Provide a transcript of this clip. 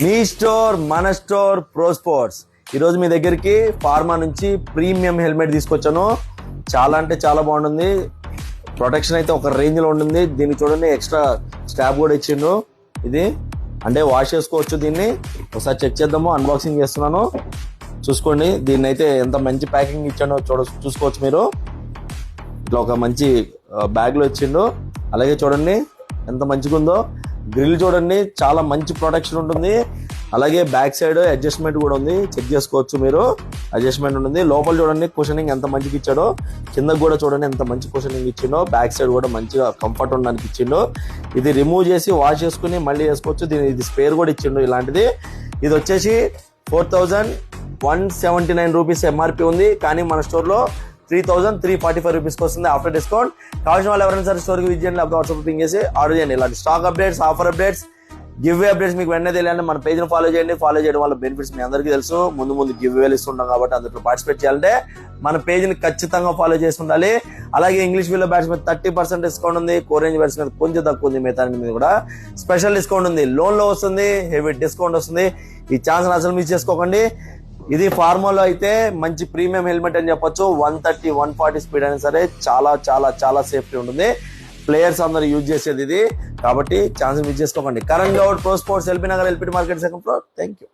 మీ store మన store pro sports. ఈరోజు మీ దగ్గరికి ఫార్మా నుంచి ప్రీమియం హెల్మెట్ తీసుకొచ్చాను. చాలా అంటే చాలా బాగుంటుంది. ప్రొటెక్షన్ అయితే ఒక రేంజ్ లో ఉంటుంది. దీన్ని చూడండి, ఎక్స్ట్రా స్టాప్ కూడా ఇచ్చిండు. ఇది అంటే వాష్ చేసుకోవచ్చు. దీన్ని ఒకసారి చెక్ చేద్దాము. అన్బాక్సింగ్ చేస్తున్నాను, చూసుకోండి. దీన్ని అయితే ఎంత మంచి ప్యాకింగ్ ఇచ్చాడో చూసుకోవచ్చు మీరు. ఇట్లా ఒక మంచి బ్యాగ్ లో ఇచ్చిండు. అలాగే చూడండి ఎంత మంచిగా ఉందో. గ్రిల్ చూడండి, చాలా మంచి ప్రొటెక్షన్ ఉంటుంది. అలాగే బ్యాక్ సైడ్ అడ్జస్ట్మెంట్ కూడా ఉంది, చెక్ చేసుకోవచ్చు మీరు. అడ్జస్ట్మెంట్ ఉంటుంది. లోపల చూడండి కుషనింగ్ ఎంత మంచిగా ఇచ్చాడో. కింద కూడా చూడండి ఎంత మంచి కుషనింగ్ ఇచ్చిండో. బ్యాక్ సైడ్ కూడా మంచిగా కంఫర్ట్ ఉండడానికి ఇచ్చిండు. ఇది రిమూవ్ చేసి వాష్ చేసుకుని మళ్ళీ వేసుకోవచ్చు. ఇది స్పేర్ కూడా ఇచ్చిండు ఇలాంటిది. ఇది వచ్చేసి 4179 రూపీస్ ఎంఆర్పి ఉంది. కానీ మన స్టోర్లో 3345 రూపీస్కి వస్తుంది ఆఫ్టర్ డిస్కౌంట్. కావాల్సిన వాళ్ళు ఎవరైనా సరే స్టోర్కి విజిట్ చేయండి, లేకపోతే వాట్సాప్ పింగ్ చేసి ఆర్డర్ చేయండి. ఇలాంటి stock updates, offer updates, give వే అప్డేట్స్ మీకు వెంటనే తెలియాలంటే మన పేజ్ని ఫాలో చేయండి. ఫాలో చేయడం వల్ల బెనిఫిట్స్ మీ అందరికీ తెలుసు. ముందు గివ్ వేలు ఇస్తుంటాం కాబట్టి అందులో పార్టిసిపేట్ చేయాలంటే మన పేజ్ని ఖచ్చితంగా ఫాలో చేసి ఉండాలి. అలాగే ఇంగ్లీష్ వీలో బ్యాట్స్ మీద 30% డిస్కౌంట్ ఉంది. కోరేంజ్ బ్యాట్స్ మీద కొంచెం తక్కువ ఉంది. మిగతా మీద కూడా స్పెషల్ డిస్కౌంట్ ఉంది. లోన్లో వస్తుంది, హెవీ డిస్కౌంట్ వస్తుంది. ఈ ఛాన్స్ అసలు మిస్ చేసుకోకండి. ఇది ఫార్మాలో అయితే మంచి ప్రీమియం హెల్మెట్ అని చెప్పొచ్చు. 130, 140 స్పీడ్ అయినా సరే చాలా చాలా చాలా సేఫ్టీ ఉంటుంది. ప్లేయర్స్ అందరూ యూజ్ చేసేది ఇది కాబట్టి ఛాన్స్ మిస్ చేసుకోకండి. Karan Goud, pro sports, LB Nagar, LPT market, second floor. Thank you.